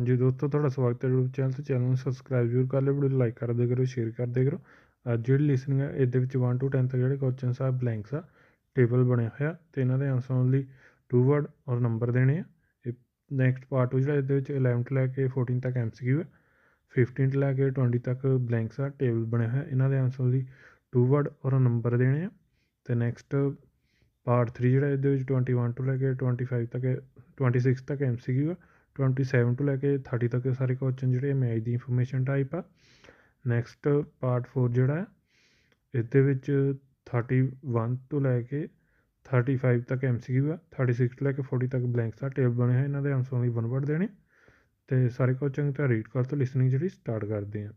जी दोस्तों, ਤੁਹਾਡਾ ਸਵਾਗਤ ਹੈ YouTube ਚੈਨਲ ਤੇ। ਚੈਨਲ ਨੂੰ ਸਬਸਕ੍ਰਾਈਬ ਜ਼ਰੂਰ ਕਰ ਲਿਓ, ਵੀਡੀਓ ਨੂੰ ਲਾਈਕ ਕਰ ਦਿਆ ਕਰੋ, ਸ਼ੇਅਰ ਕਰ ਦਿਆ ਕਰੋ। ਜਿਹੜੀ ਲਿਸਨਿੰਗ ਹੈ ਇਹਦੇ ਵਿੱਚ 1 to 10 ਤੱਕ ਜਿਹੜੇ ਕੁਐਸਚਨਸ ਆ ਬਲੈਂਕਸ ਆ, ਟੇਬਲ ਬਣਿਆ ਹੋਇਆ ਅਤੇ ਇਹਨਾਂ ਦੇ ਆਨਸਰ ਓਨਲੀ 2 ਵਰਡ ਔਰ ਨੰਬਰ ਦੇਣੇ ਆ। ਇਹ ਨੈਕਸਟ ਪਾਰਟ ਜਿਹੜਾ ਇਹਦੇ ਵਿੱਚ 11 ਤੋਂ ਲੈ ਕੇ 14 ਤੱਕ MCQ ਹੈ, 15 ਤੋਂ ਲੈ ਕੇ 20 ਤੱਕ ਬਲੈਂਕਸ ਆ, ਟੇਬਲ ਬਣਿਆ ਹੋਇਆ। ਇਹਨਾਂ ਦੇ ਆਨਸਰ ਓਨਲੀ 2 ਵਰਡ ਔਰ ਨੰਬਰ ਦੇਣੇ ਆ। ਅਤੇ ਨੈਕਸਟ ਪਾਰਟ 3 ਜਿਹੜਾ ਇਹਦੇ ਵਿੱਚ 21 ਤੋਂ ਲੈ ਕੇ 25 ਤੱਕ 26 ਤੱਕ MCQ ਆ, 27 ਤੋਂ ਲੈ ਕੇ 30 ਤੱਕ ਸਾਰੇ ਕੁਐਸਚਨ ਜਿਹੜੇ ਮੈਚ ਦੀ ਇਨਫੋਰਮੇਸ਼ਨ ਟਾਈਪ ਆ। ਨੈਕਸਟ ਪਾਰਟ 4 ਜਿਹੜਾ ਹੈ ਇਹਦੇ ਵਿੱਚ 31 ਤੋਂ ਲੈ ਕੇ 35 ਤੱਕ MCQ ਆ, 36 ਤੋਂ ਲੈ ਕੇ 40 ਤੱਕ ਬਲੈਂਕਸ ਆ, ਟੇਬਲ ਬਣੇ ਹੋਏ। ਇਹਨਾਂ ਦੇ ਆਨਸਰ ਓਨਲੀ 1 ਵਰਡ ਦੇਣੇ ਅਤੇ ਸਾਰੇ ਕੁਐਸਚਨ ਤਾਂ ਰੀਡ ਕਰ ਤੋਂ ਲਿਸਨਿੰਗ ਜਿਹੜੀ ਸਟਾਰਟ ਕਰਦੇ ਹਾਂ।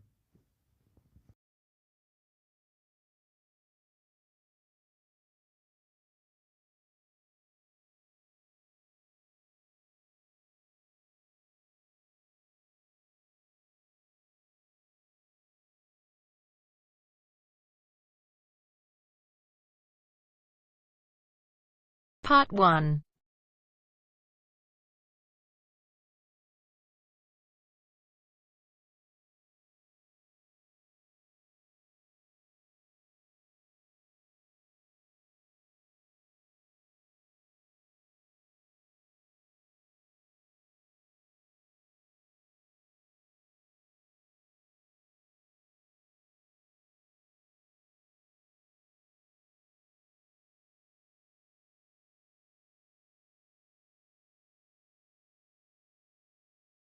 Part 1.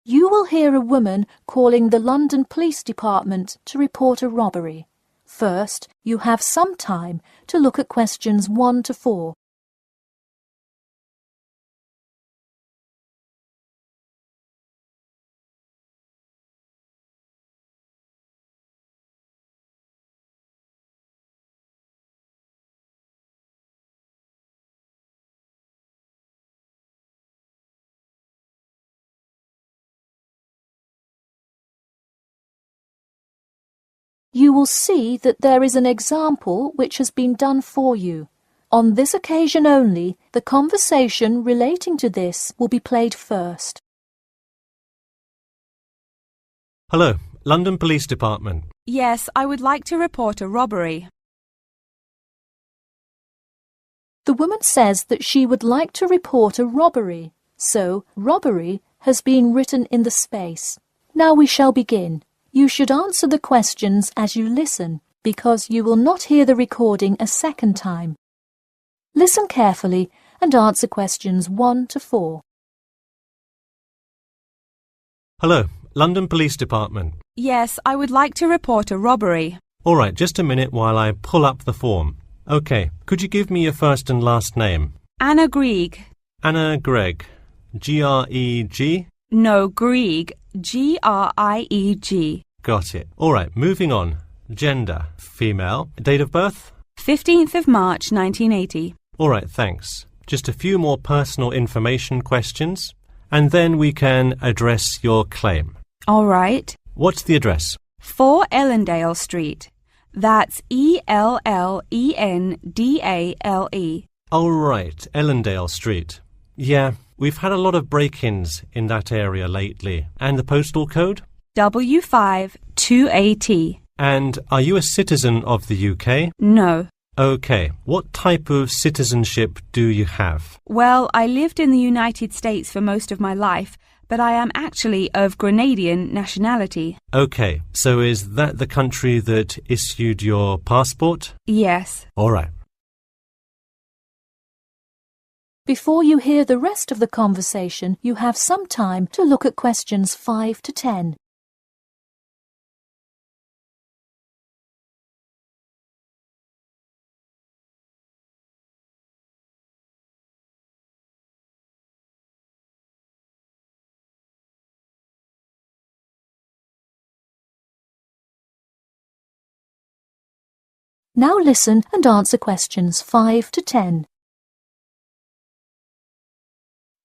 You will hear a woman calling the London Police Department to report a robbery. First, you have some time to look at questions 1 to 4. You will see that there is an example which has been done for you. On this occasion only, the conversation relating to this will be played first. Hello, London Police Department. Yes, I would like to report a robbery. The woman says that she would like to report a robbery, so robbery has been written in the space. Now we shall begin. You should answer the questions as you listen, because you will not hear the recording a second time. Listen carefully and answer questions 1 to 4. Hello, London Police Department. Yes, I would like to report a robbery. All right, just a minute while I pull up the form. OK, could you give me your first and last name? Anna Grieg. Anna Gregg. G-R-E-G? No, Grieg. G-R-I-E-G. Got it. All right, moving on. Gender, female. Date of birth? 15th of March, 1980. All right, thanks. Just a few more personal information questions, and then we can address your claim. All right. What's the address? 4 Ellendale Street. That's E-L-L-E-N-D-A-L-E. Oh, right, Ellendale Street. Yeah, we've had a lot of break-ins in that area lately. And the postal code? W5 2AT. And are you a citizen of the UK? No. OK. What type of citizenship do you have? Well, I lived in the United States for most of my life, but I am actually of Grenadian nationality. OK. So is that the country that issued your passport? Yes. All right. Before you hear the rest of the conversation, you have some time to look at questions 5 to 10. Now listen and answer questions 5 to 10.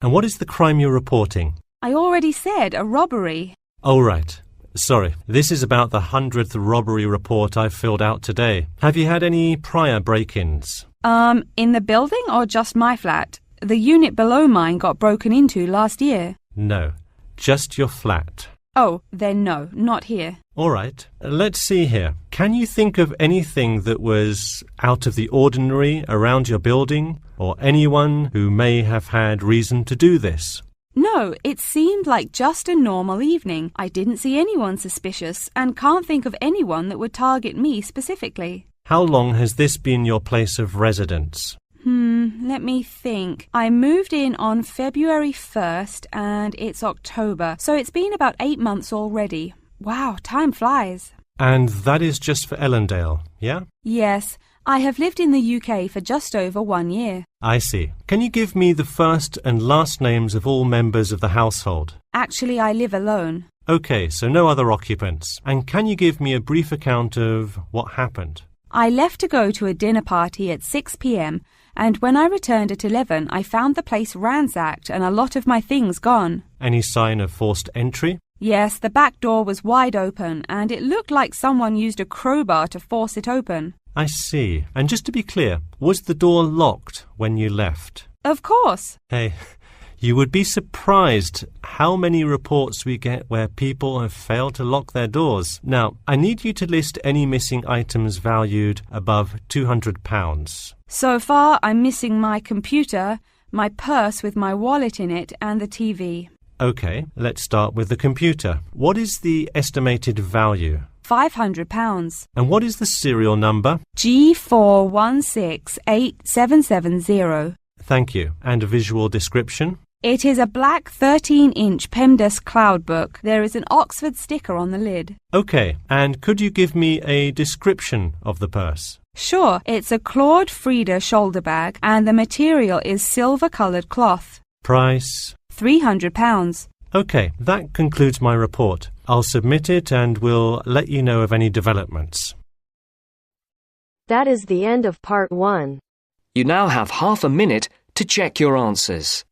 And what is the crime you're reporting? I already said a robbery. Oh, right. Sorry. This is about the 100th robbery report I've filled out today. Have you had any prior break-ins? In the building or just my flat? The unit below mine got broken into last year. No. just your flat? Oh, then no, not here. All right, let's see here. Can you think of anything that was out of the ordinary around your building, or anyone who may have had reason to do this? No, it seemed like just a normal evening. I didn't see anyone suspicious and can't think of anyone that would target me specifically. How long has this been your place of residence? Let me think. I moved in on February 1st and it's October, so it's been about 8 months already. Wow, time flies. And that is just for Ellendale, yeah? Yes, I have lived in the UK for just over 1 year. I see. Can you give me the first and last names of all members of the household? Actually, I live alone. Okay, so no other occupants. And can you give me a brief account of what happened? I left to go to a dinner party at 6 p.m. and when I returned at 11, I found the place ransacked and a lot of my things gone. Any sign of forced entry? Yes, the back door was wide open and it looked like someone used a crowbar to force it open. I see. And just to be clear, was the door locked when you left? Of course. Hey, you would be surprised how many reports we get where people have failed to lock their doors. Now, I need you to list any missing items valued above £200. So far, I'm missing my computer, my purse with my wallet in it, and the TV. Okay, let's start with the computer. What is the estimated value? £500. And what is the serial number? G41687770. Thank you. And a visual description? It is a black 13-inch PEMDAS cloud book. There is an Oxford sticker on the lid. Okay, and could you give me a description of the purse? Sure, it's a Claude Frieda shoulder bag and the material is silver-coloured cloth. Price? £300. Okay, that concludes my report. I'll submit it and we'll let you know of any developments. That is the end of part 1. You now have half a minute to check your answers.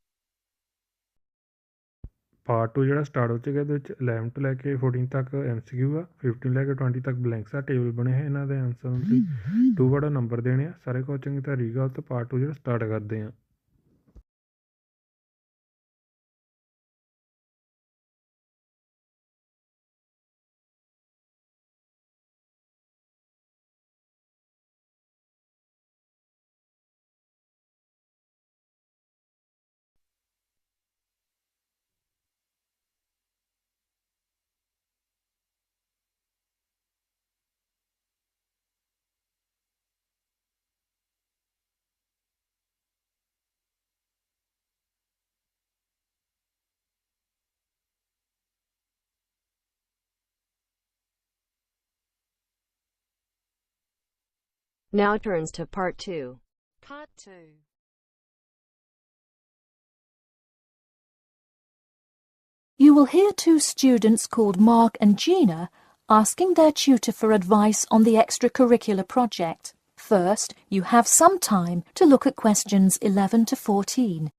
Part 2 ਜਿਹੜਾ start ਹੋ ਚੁੱਕਿਆ ਇਹਦੇ ਵਿੱਚ 11 ਤੋਂ ਲੈ ਕੇ 14 ਤੱਕ MCQ ਆ 15 ਲੈ ਕੇ 20 ਤੱਕ ਬਲੈਂਕਸ ਆ ਟੇਬਲ ਬਣੇ ਹੈ ਇਹਨਾਂ ਦੇ ਆਨਸਰ ਲਈ 2 ਵੜਾ ਨੰਬਰ ਦੇਣੇ ਆ ਸਾਰੇ ਕੁਝ ਚੰਗੀ ਤਰ੍ਹਾਂ ਰੀਗਾ ਤੇ ਪਾਰਟ 2 ਜਿਹੜਾ ਸਟਾਰਟ ਕਰਦੇ ਆ Now turns to part 2. Part 2. You will hear 2 students called Mark and Gina asking their tutor for advice on the extracurricular project. First, you have some time to look at questions 11 to 14.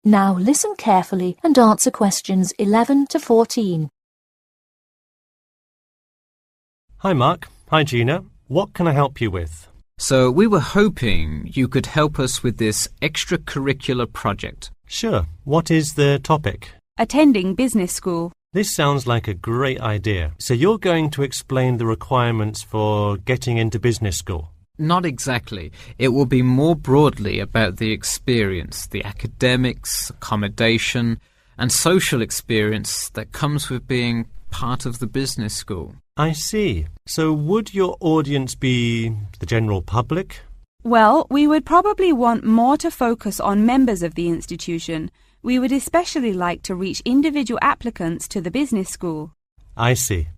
Now listen carefully and answer questions 11 to 14. Hi Mark. Hi Gina. What can I help you with? So we were hoping you could help us with this extracurricular project. Sure. What is the topic? Attending business school. This sounds like a great idea. So you're going to explain the requirements for getting into business school? Not exactly. It will be more broadly about the experience, the academics, accommodation, and social experience that comes with being part of the business school. I see. So would your audience be the general public? Well, we would probably want more to focus on members of the institution. We would especially like to reach individual applicants to the business school. I see.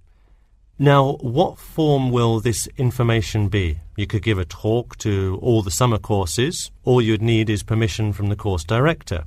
Now, what form will this information be? You could give a talk to all the summer courses. All you'd need is permission from the course director.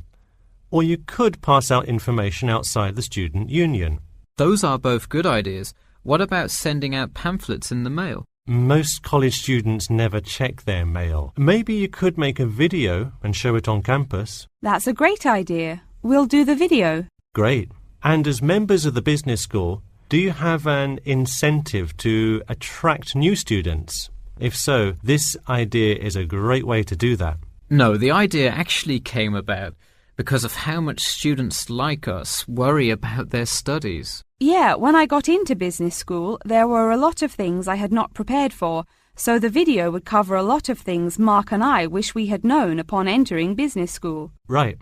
Or you could pass out information outside the student union. Those are both good ideas. What about sending out pamphlets in the mail? Most college students never check their mail. Maybe you could make a video and show it on campus. That's a great idea. We'll do the video. Great. And as members of the business school, do you have an incentive to attract new students? If so, this idea is a great way to do that. No, the idea actually came about because of how much students like us worry about their studies. Yeah, when I got into business school, there were a lot of things I had not prepared for, so the video would cover a lot of things Mark and I wish we had known upon entering business school. Right.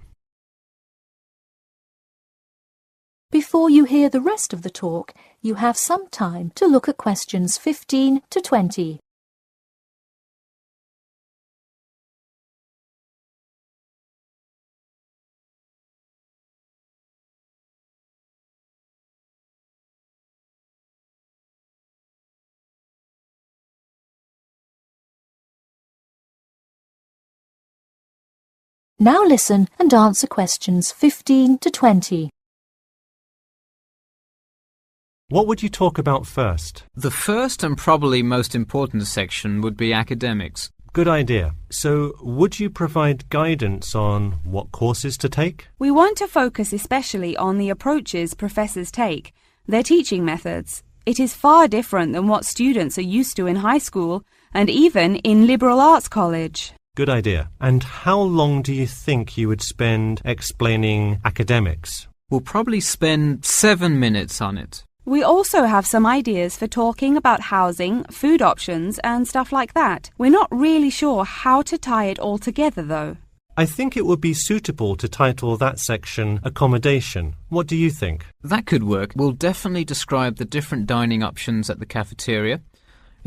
Before you hear the rest of the talk, you have some time to look at questions 15 to 20. Now listen and answer questions 15 to 20. What would you talk about first? The first and probably most important section would be academics. Good idea. So, would you provide guidance on what courses to take? We want to focus especially on the approaches professors take, their teaching methods. It is far different than what students are used to in high school and even in liberal arts college. Good idea. And how long do you think you would spend explaining academics? We'll probably spend 7 minutes on it. We also have some ideas for talking about housing, food options and stuff like that. We're not really sure how to tie it all together though. I think it would be suitable to title that section Accommodation. What do you think? That could work. We'll definitely describe the different dining options at the cafeteria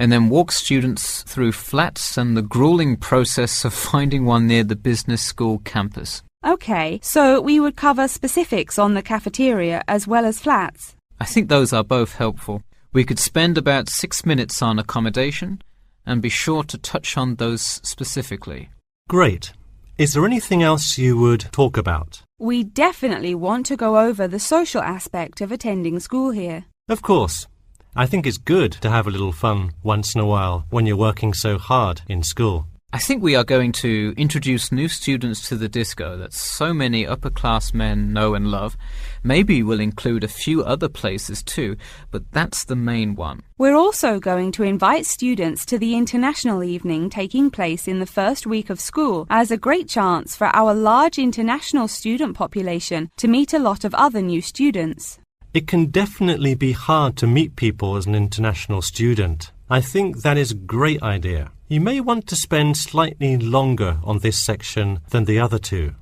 and then walk students through flats and the grueling process of finding one near the business school campus. Okay, so we would cover specifics on the cafeteria as well as flats. I think those are both helpful. We could spend about 6 minutes on accommodation and be sure to touch on those specifically. Great. Is there anything else you would talk about? We definitely want to go over the social aspect of attending school here. Of course. I think it's good to have a little fun once in a while when you're working so hard in school. I think we are going to introduce new students to the disco that so many upper-class men know and love. Maybe we'll include a few other places too, but that's the main one. We're also going to invite students to the international evening taking place in the first week of school as a great chance for our large international student population to meet a lot of other new students. It can definitely be hard to meet people as an international student. I think that is a great idea. You may want to spend slightly longer on this section than the other two.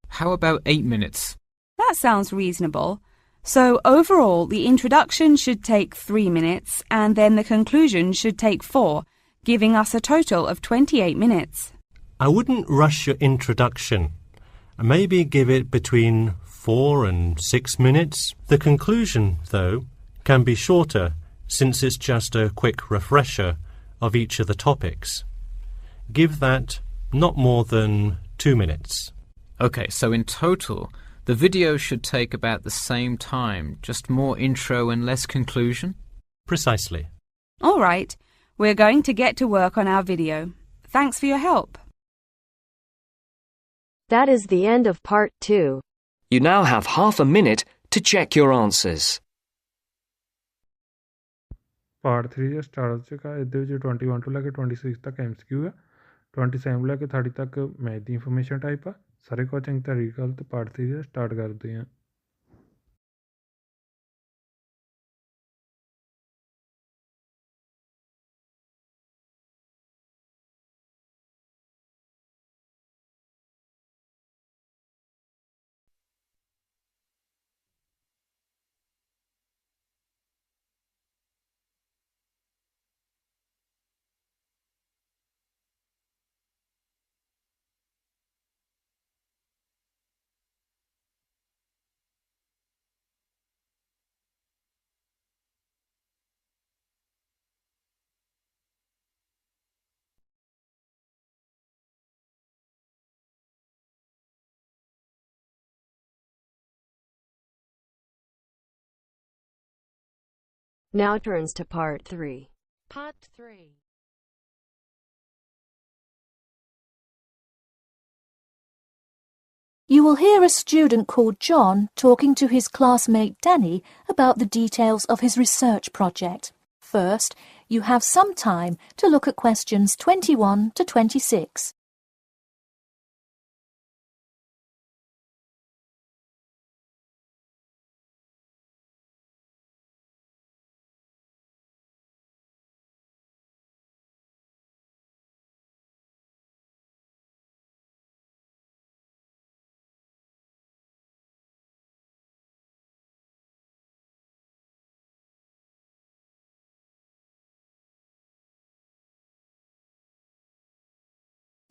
How about 8 minutes? That sounds reasonable. So overall, the introduction should take 3 minutes and then the conclusion should take 4, giving us a total of 28 minutes. I wouldn't rush your introduction. Maybe give it between 4 and 6 minutes. The conclusion, though, can be shorter since it's just a quick refresher of each of the topics. Give that not more than 2 minutes. Okay, so in total, the video should take about the same time, just more intro and less conclusion? Precisely. All right, we're going to get to work on our video. Thanks for your help. That is the end of part 2. You now have half a minute to check your answers. Part 3 the start ਹੋ ਚੁੱਕਾ। ਇਹਦੇ ਵਿੱਚ 21 ਤੋਂ ਲੈ ਕੇ 26 ਤੱਕ MCQ ਆ, 27 ਤੋਂ ਲੈ ਕੇ 30 ਤੱਕ ਮੈਥ ਦੀ ਇਨਫੋਰਮੇਸ਼ਨ ਟਾਈਪ ਆ। ਸਾਰੇ ਕੁਐਸਚਨ ਚੰਗੀ ਤਰ੍ਹਾਂ ਰੀਡ ਕਰ ਤੇ ਪਾਰਟ 3 ਦਾ ਸਟਾਰਟ ਕਰਦੇ ਹਾਂ। Now turns to Part 3. Part 3. You will hear a student called John talking to his classmate Danny about the details of his research project. First, you have some time to look at questions 21 to 26.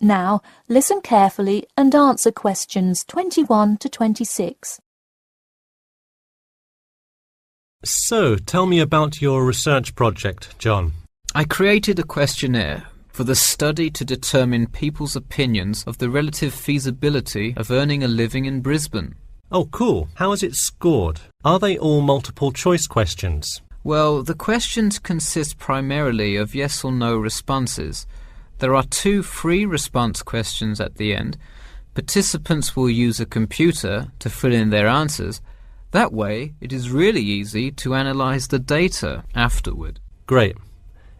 Now, listen carefully and answer questions 21 to 26. So, tell me about your research project, John. I created a questionnaire for the study to determine people's opinions of the relative feasibility of earning a living in Brisbane. Oh, cool. How is it scored? Are they all multiple choice questions? Well, the questions consist primarily of yes or no responses. There are 2 free response questions at the end. Participants will use a computer to fill in their answers. That way, it is really easy to analyze the data afterward. Great.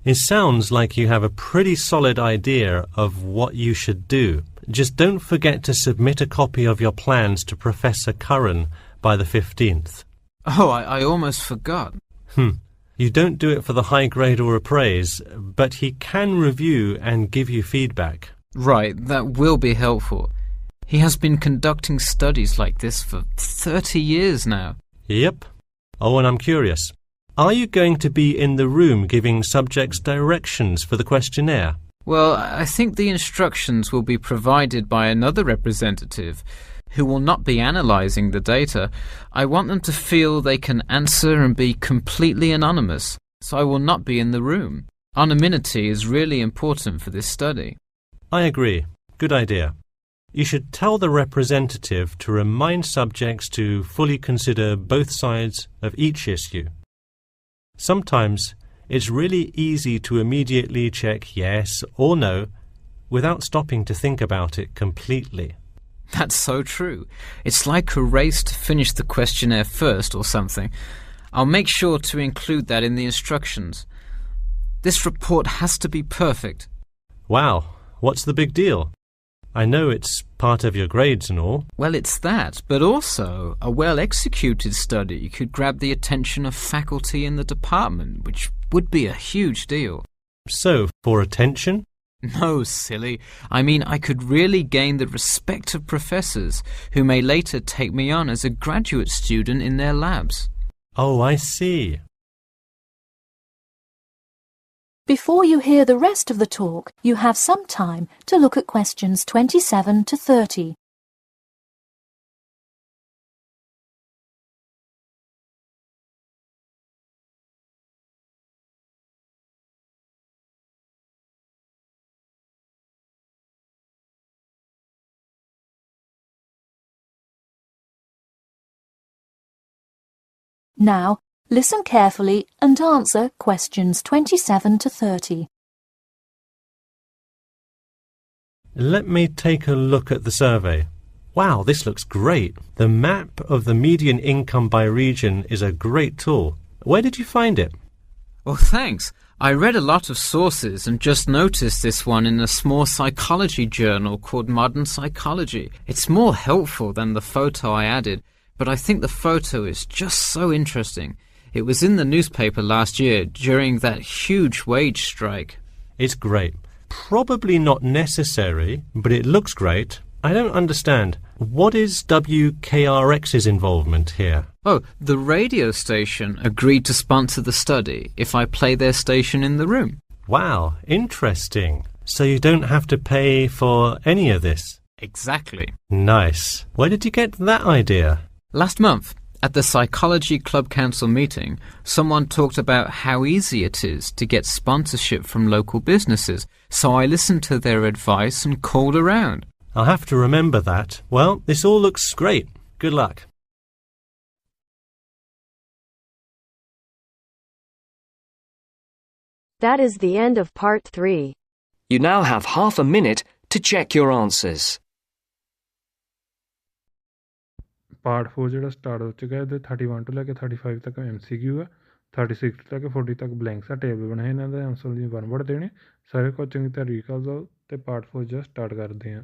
It sounds like you have a pretty solid idea of what you should do. Just don't forget to submit a copy of your plans to Professor Curran by the 15th. Oh, I almost forgot. You don't do it for the high grade or a praise, but he can review and give you feedback. Right, that will be helpful. He has been conducting studies like this for 30 years now. Yep. Oh, and I'm curious. Are you going to be in the room giving subjects directions for the questionnaire? Well, I think the instructions will be provided by another representative who will not be analysing the data. I want them to feel they can answer and be completely anonymous, so I will not be in the room. Anonymity is really important for this study. I agree. Good idea. You should tell the representative to remind subjects to fully consider both sides of each issue. Sometimes it's really easy to immediately check yes or no without stopping to think about it completely. That's so true. It's like a race to finish the questionnaire first or something. I'll make sure to include that in the instructions. This report has to be perfect. Wow, what's the big deal? I know it's part of your grades and all. Well, it's that, but also a well-executed study could grab the attention of faculty in the department, which would be a huge deal. So, for attention? No, silly. I mean, I could really gain the respect of professors who may later take me on as a graduate student in their labs. Oh, I see. Before you hear the rest of the talk, you have some time to look at questions 27 to 30. Now, listen carefully and answer questions 27 to 30. Let me take a look at the survey. Wow, this looks great. The map of the median income by region is a great tool. Where did you find it? Well, thanks. I read a lot of sources and just noticed this one in a small psychology journal called Modern Psychology. It's more helpful than the photo I added, but I think the photo is just so interesting. It was in the newspaper last year during that huge wage strike. It's great. Probably not necessary, but it looks great. I don't understand. What is WKRX's involvement here? Oh, the radio station agreed to sponsor the study if I play their station in the room. Wow, interesting. So you don't have to pay for any of this? Exactly. Nice. Where did you get that idea? Last month, at the Psychology Club Council meeting, someone talked about how easy it is to get sponsorship from local businesses, so I listened to their advice and called around. I'll have to remember that. Well, this all looks great. Good luck. That is the end of part 3. You now have half a minute to check your answers. Part 4 ਜਿਹੜਾ start ਹੋ ਚੁੱਕਾ ਹੈ ਇਹਦੇ 31 ਤੋਂ ਲੈ ਕੇ 35 ਤੱਕ MCQ ਆ 36 ਤੋਂ ਲੈ ਕੇ 40 ਤੱਕ ਬਲੈਂਕਸ ਆ ਟੇਬਲ ਬਣਾਏ ਇਹਨਾਂ ਦੇ ਆਨਸਰ ਦੀ 1 ਵਰਡ ਦੇਣੇ ਸਾਰੇ ਕੁਝ ਚੰਗੀ ਤਰ੍ਹਾਂ ਰੀਕਾਲ ਦਾ ਤੇ ਪਾਰਟ 4 ਜਿਹੜਾ ਸਟਾਰਟ ਕਰਦੇ ਹਾਂ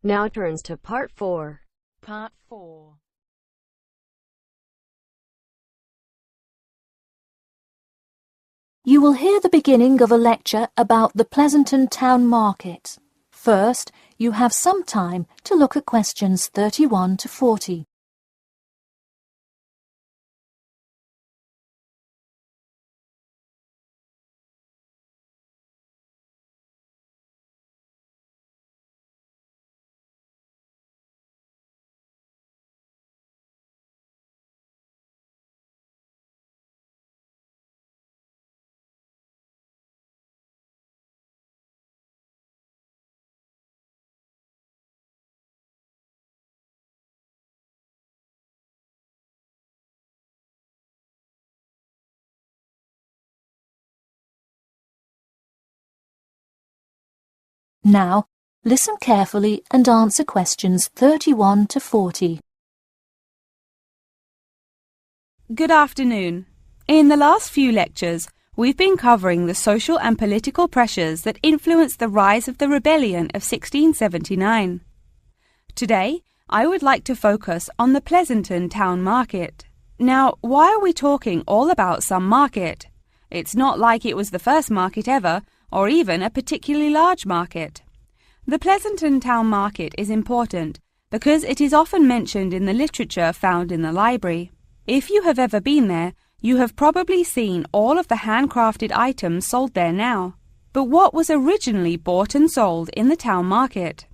Now turns to part 4. Part 4. You will hear the beginning of a lecture about the Pleasanton Town Market. First, you have some time to look at questions 31 to 40. Now, listen carefully and answer questions 31 to 40. Good afternoon. In the last few lectures, we've been covering the social and political pressures that influenced the rise of the rebellion of 1679. Today, I would like to focus on the Pleasanton Town Market. Now, why are we talking all about some market? It's not like it was the first market ever, or even a particularly large market. The Pleasanton Town Market is important because it is often mentioned in the literature found in the library. If you have ever been there, you have probably seen all of the handcrafted items sold there now. But what was originally bought and sold in the town market?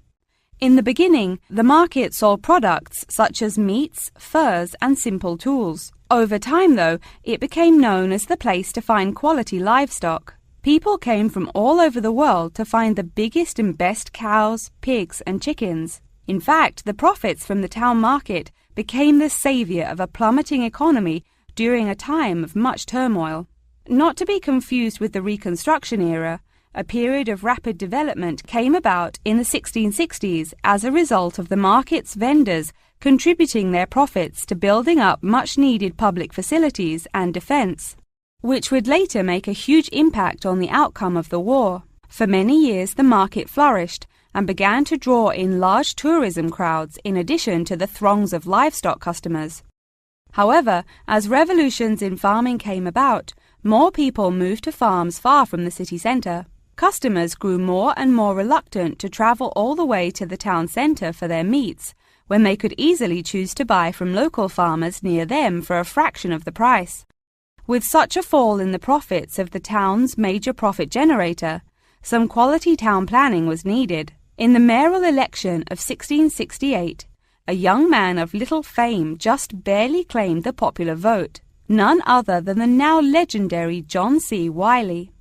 In the beginning, the market sold products such as meats, furs, and simple tools. Over time, though, it became known as the place to find quality livestock. People came from all over the world to find the biggest and best cows, pigs, and chickens. In fact, the profits from the town market became the savior of a plummeting economy during a time of much turmoil. Not to be confused with the Reconstruction era, a period of rapid development came about in the 1660s as a result of the market's vendors contributing their profits to building up much-needed public facilities and defense, which would later make a huge impact on the outcome of the war. For many years, the market flourished and began to draw in large tourism crowds in addition to the throngs of livestock customers. However, as revolutions in farming came about, more people moved to farms far from the city centre. Customers grew more and more reluctant to travel all the way to the town centre for their meats, when they could easily choose to buy from local farmers near them for a fraction of the price. With such a fall in the profits of the town's major profit generator, some quality town planning was needed. In the mayoral election of 1668, a young man of little fame just barely claimed the popular vote, none other than the now legendary John C. Wiley.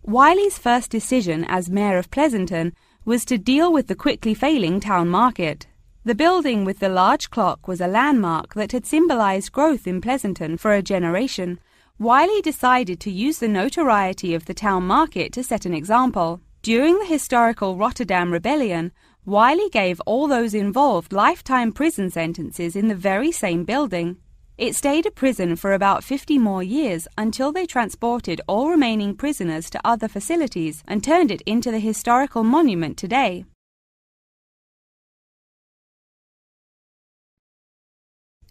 Wiley's first decision as mayor of Pleasanton was to deal with the quickly failing town market. The building with the large clock was a landmark that had symbolized growth in Pleasanton for a generation. Wiley decided to use the notoriety of the town market to set an example. During the historical Rotterdam Rebellion, Wiley gave all those involved lifetime prison sentences in the very same building. It stayed a prison for about 50 more years until they transported all remaining prisoners to other facilities and turned it into the historical monument today.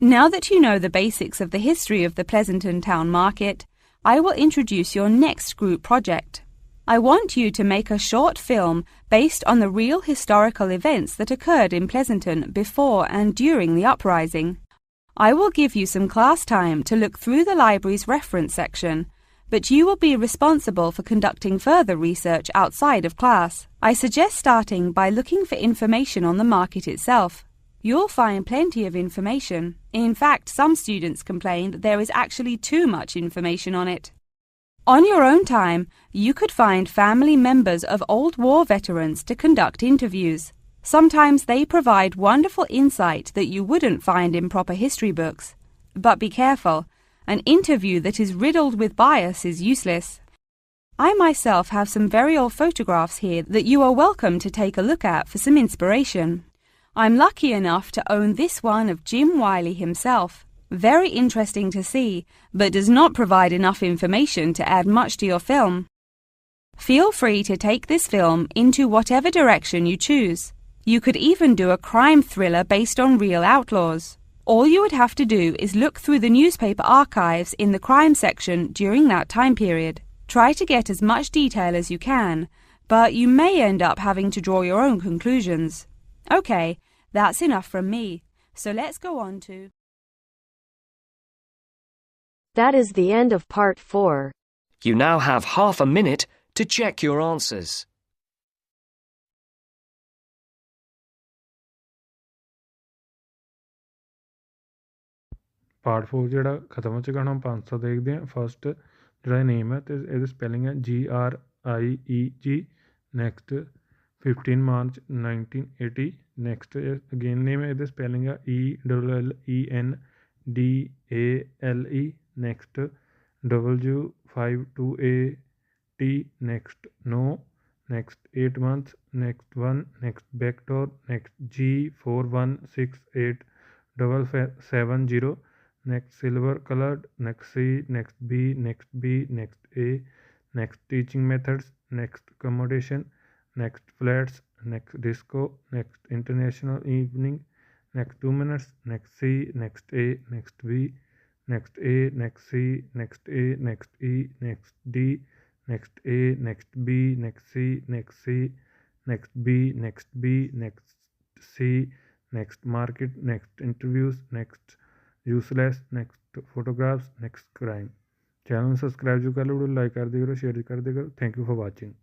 Now that you know the basics of the history of the Pleasanton Town Market, I will introduce your next group project. I want you to make a short film based on the real historical events that occurred in Pleasanton before and during the uprising. I will give you some class time to look through the library's reference section, but you will be responsible for conducting further research outside of class. I suggest starting by looking for information on the market itself. You'll find plenty of information. In fact, some students complain that there is actually too much information on it. On your own time, you could find family members of old war veterans to conduct interviews. Sometimes they provide wonderful insight that you wouldn't find in proper history books. But be careful, an interview that is riddled with bias is useless. I myself have some very old photographs here that you are welcome to take a look at for some inspiration. I'm lucky enough to own this one of Jim Wiley himself. Very interesting to see, but does not provide enough information to add much to your film. Feel free to take this film into whatever direction you choose. You could even do a crime thriller based on real outlaws. All you would have to do is look through the newspaper archives in the crime section during that time period. Try to get as much detail as you can, but you may end up having to draw your own conclusions. Okay, that's enough from me. So let's go on to... That is the end of part 4. You now have half a minute to check your answers. Part 4 ਜਿਹੜਾ ਖਤਮ ਹੋ ਚੁੱਕਾ, ਹੁਣ 500 ਦੇਖਦੇ ਹਾਂ। First ਜਿਹੜਾ ਨੇਮ ਹੈ ਅਤੇ ਇਹਦੀ ਸਪੈਲਿੰਗ ਹੈ GRIEG। Next 15 March 1980। Next again name ਹੈ, ਇਹਦੀ ਸਪੈਲਿੰਗ ਹੈ ELLENDALE। Next W52AT। Next no। Next 8 months। Next 1। Next backdoor। Next G4168770। next silver colored, next C, next B, next B, next A, next teaching methods, next accommodation, next flats, next disco, next international evening, next 2 minutes, next C, next A, next B, next A, next C, next A, next E, next D, next A, next B, next C, next C, next B, next B, next C, next market, next interviews, next useless, next photographs, next crime। Channel subscribe जो कर लो, video like कर दिया करो, share कर दिया करो। Thank you for watching.